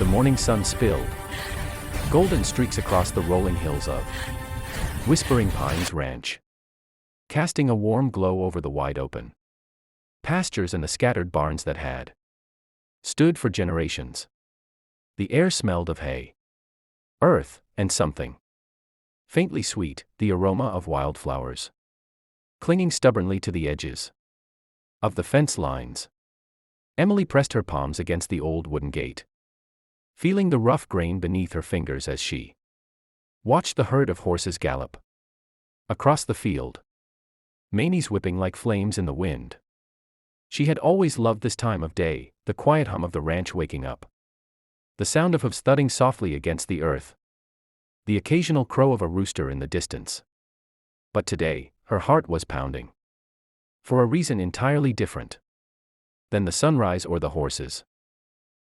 The morning sun spilled golden streaks across the rolling hills of Whispering Pines Ranch, casting a warm glow over the wide open pastures and the scattered barns that had stood for generations. The air smelled of hay, earth, and something faintly sweet, the aroma of wildflowers, clinging stubbornly to the edges of the fence lines. Emily pressed her palms against the old wooden gate, feeling the rough grain beneath her fingers as she watched the herd of horses gallop across the field, manes whipping like flames in the wind. She had always loved this time of day, the quiet hum of the ranch waking up, the sound of hooves thudding softly against the earth, the occasional crow of a rooster in the distance. But today, her heart was pounding, for a reason entirely different than the sunrise or the horses.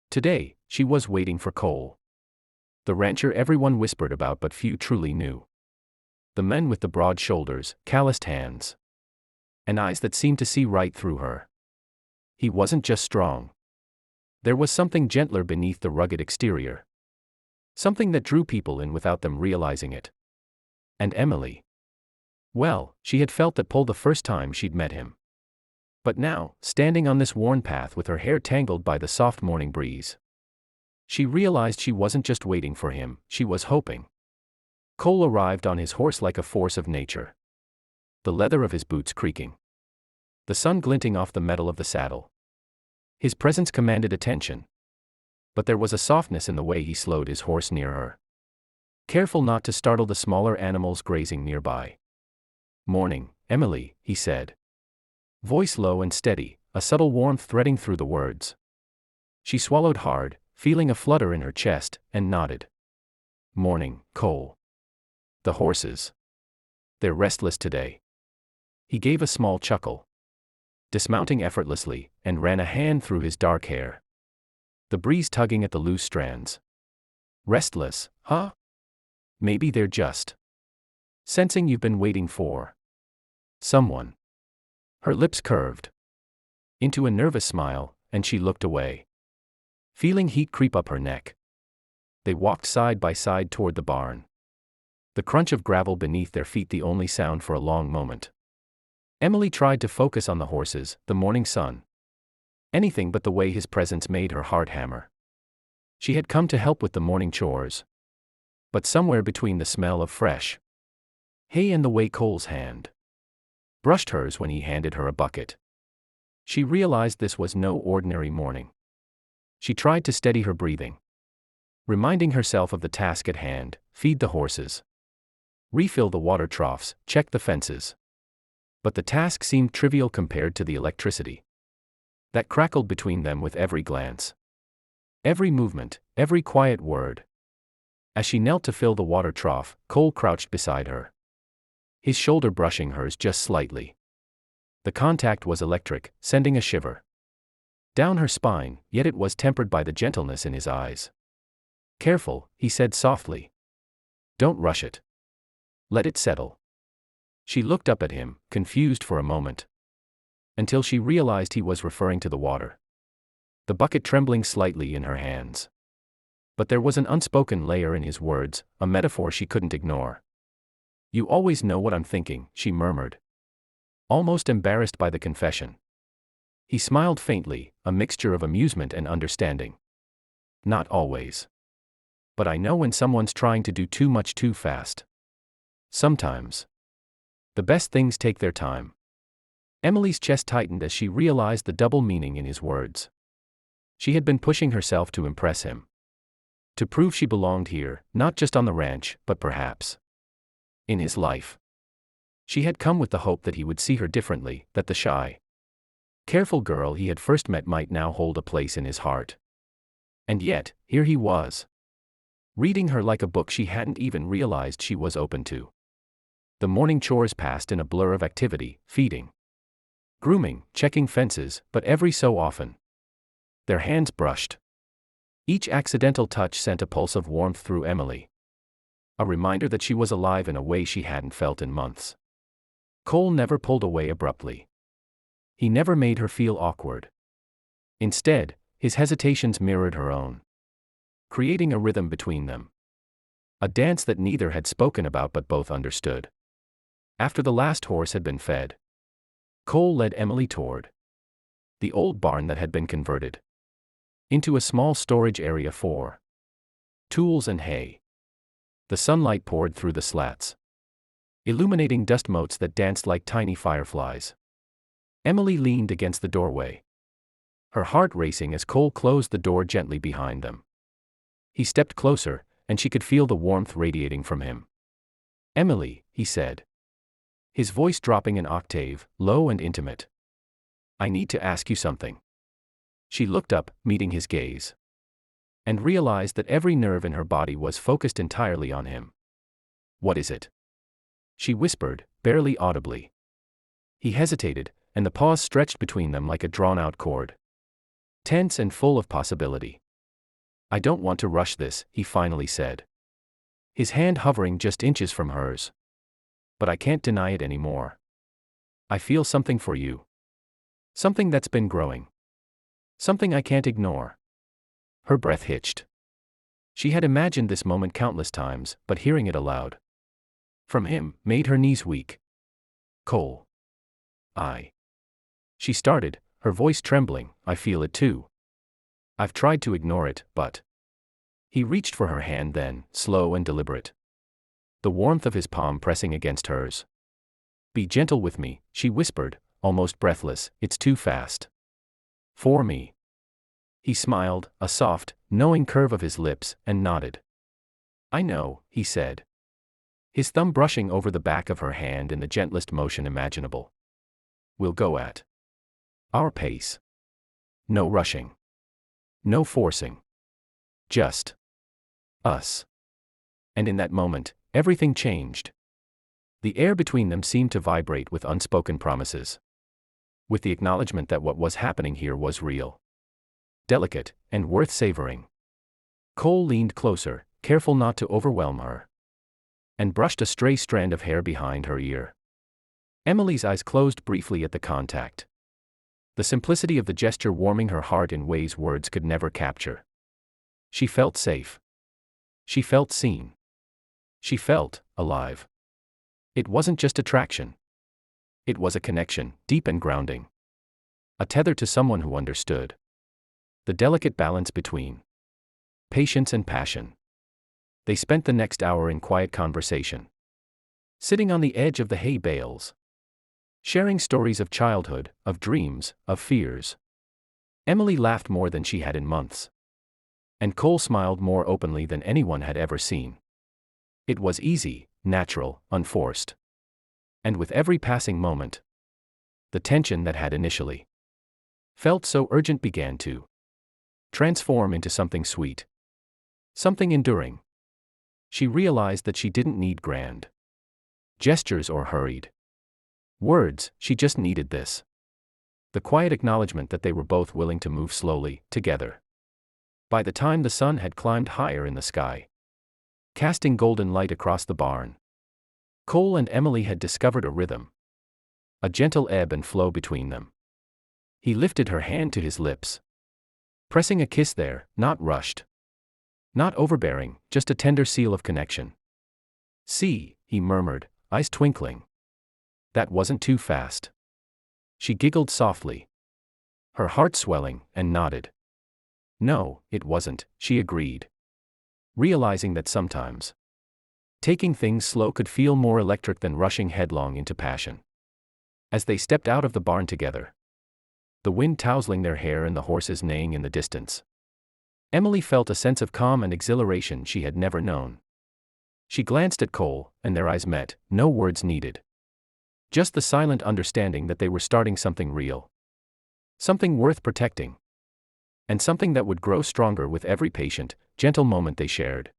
Today, she was waiting for Cole, the rancher everyone whispered about but few truly knew. The man with the broad shoulders, calloused hands, and eyes that seemed to see right through her. He wasn't just strong. There was something gentler beneath the rugged exterior. Something that drew people in without them realizing it. And Emily? Well, she had felt that pull the first time she'd met him. But now, standing on this worn path with her hair tangled by the soft morning breeze, she realized she wasn't just waiting for him, she was hoping. Cole arrived on his horse like a force of nature, the leather of his boots creaking, the sun glinting off the metal of the saddle. His presence commanded attention, but there was a softness in the way he slowed his horse near her, careful not to startle the smaller animals grazing nearby. "Morning, Emily," he said, voice low and steady, a subtle warmth threading through the words. She swallowed hard, feeling a flutter in her chest, and nodded. "Morning, Cole. The horses. They're restless today." He gave a small chuckle, dismounting effortlessly, and ran a hand through his dark hair, the breeze tugging at the loose strands. "Restless, huh? Maybe they're just sensing you've been waiting for someone." Her lips curved into a nervous smile, and she looked away, feeling heat creep up her neck. They walked side by side toward the barn, the crunch of gravel beneath their feet the only sound for a long moment. Emily tried to focus on the horses, the morning sun. Anything but the way his presence made her heart hammer. She had come to help with the morning chores, but somewhere between the smell of fresh hay and the way Cole's hand brushed hers when he handed her a bucket, she realized this was no ordinary morning. She tried to steady her breathing, reminding herself of the task at hand: feed the horses, refill the water troughs, check the fences. But the task seemed trivial compared to the electricity that crackled between them with every glance, every movement, every quiet word. As she knelt to fill the water trough, Cole crouched beside her, his shoulder brushing hers just slightly. The contact was electric, sending a shiver down her spine, yet it was tempered by the gentleness in his eyes. "Careful," he said softly. "Don't rush it. Let it settle." She looked up at him, confused for a moment, until she realized he was referring to the water, the bucket trembling slightly in her hands. But there was an unspoken layer in his words, a metaphor she couldn't ignore. "You always know what I'm thinking," she murmured, almost embarrassed by the confession. He smiled faintly, a mixture of amusement and understanding. "Not always. But I know when someone's trying to do too much too fast. Sometimes the best things take their time." Emily's chest tightened as she realized the double meaning in his words. She had been pushing herself to impress him, to prove she belonged here, not just on the ranch, but perhaps in his life. She had come with the hope that he would see her differently, that the shy, careful girl he had first met might now hold a place in his heart. And yet, here he was, reading her like a book she hadn't even realized she was open to. The morning chores passed in a blur of activity: feeding, grooming, checking fences, but every so often their hands brushed. Each accidental touch sent a pulse of warmth through Emily, a reminder that she was alive in a way she hadn't felt in months. Cole never pulled away abruptly. He never made her feel awkward. Instead, his hesitations mirrored her own. creating a rhythm between them. A dance that neither had spoken about but both understood. After the last horse had been fed, Cole led Emily toward the old barn that had been converted into a small storage area for tools and hay. The sunlight poured through the slats, illuminating dust motes that danced like tiny fireflies. Emily leaned against the doorway, her heart racing as Cole closed the door gently behind them. He stepped closer, and she could feel the warmth radiating from him. "Emily," he said, his voice dropping an octave, low and intimate. "I need to ask you something." She looked up, meeting his gaze, and realized that every nerve in her body was focused entirely on him. "What is it?" she whispered, barely audibly. He hesitated, and the pause stretched between them like a drawn-out cord, tense and full of possibility. "I don't want to rush this," he finally said, his hand hovering just inches from hers. "But I can't deny it anymore. I feel something for you. Something that's been growing. Something I can't ignore." Her breath hitched. She had imagined this moment countless times, but hearing it aloud from him made her knees weak. "Cole. She started, her voice trembling. "I feel it too. I've tried to ignore it, but..." He reached for her hand then, slow and deliberate, the warmth of his palm pressing against hers. "Be gentle with me," she whispered, almost breathless. "It's too fast for me." He smiled, a soft, knowing curve of his lips, and nodded. "I know," he said, his thumb brushing over the back of her hand in the gentlest motion imaginable. "We'll go at our pace. No rushing. No forcing. Just us." And in that moment, everything changed. The air between them seemed to vibrate with unspoken promises, with the acknowledgement that what was happening here was real, delicate, and worth savoring. Cole leaned closer, careful not to overwhelm her, and brushed a stray strand of hair behind her ear. Emily's eyes closed briefly at the contact, the simplicity of the gesture warming her heart in ways words could never capture. She felt safe. She felt seen. She felt alive. It wasn't just attraction. It was a connection, deep and grounding. A tether to someone who understood the delicate balance between patience and passion. They spent the next hour in quiet conversation, sitting on the edge of the hay bales, sharing stories of childhood, of dreams, of fears. Emily laughed more than she had in months, and Cole smiled more openly than anyone had ever seen. It was easy, natural, unforced. And with every passing moment, the tension that had initially felt so urgent began to transform into something sweet, something enduring. She realized that she didn't need grand gestures or hurried words, she just needed this. The quiet acknowledgement that they were both willing to move slowly, together. By the time the sun had climbed higher in the sky, casting golden light across the barn, Cole and Emily had discovered a rhythm, a gentle ebb and flow between them. He lifted her hand to his lips, pressing a kiss there, not rushed, not overbearing, just a tender seal of connection. "See," he murmured, eyes twinkling. "That wasn't too fast." She giggled softly, her heart swelling, and nodded. "No, it wasn't," she agreed, realizing that sometimes taking things slow could feel more electric than rushing headlong into passion. As they stepped out of the barn together, the wind tousling their hair and the horses neighing in the distance, Emily felt a sense of calm and exhilaration she had never known. She glanced at Cole, and their eyes met, no words needed. Just the silent understanding that they were starting something real. Something worth protecting. And something that would grow stronger with every patient, gentle moment they shared.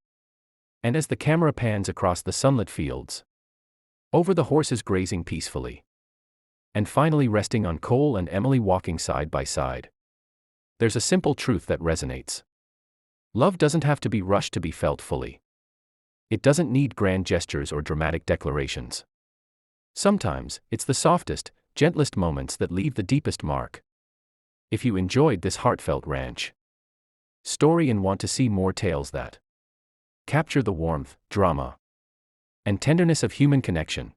And as the camera pans across the sunlit fields, over the horses grazing peacefully, and finally resting on Cole and Emily walking side by side, there's a simple truth that resonates. Love doesn't have to be rushed to be felt fully. It doesn't need grand gestures or dramatic declarations. Sometimes, it's the softest, gentlest moments that leave the deepest mark. If you enjoyed this heartfelt ranch story and want to see more tales that capture the warmth, drama, and tenderness of human connection.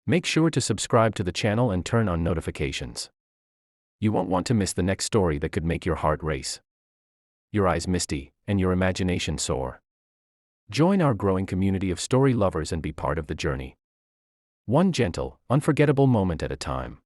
Make sure to subscribe to the channel and turn on notifications. You won't want to miss the next story that could make your heart race, your eyes misty, and your imagination soar. Join our growing community of story lovers and be part of the journey. One gentle, unforgettable moment at a time.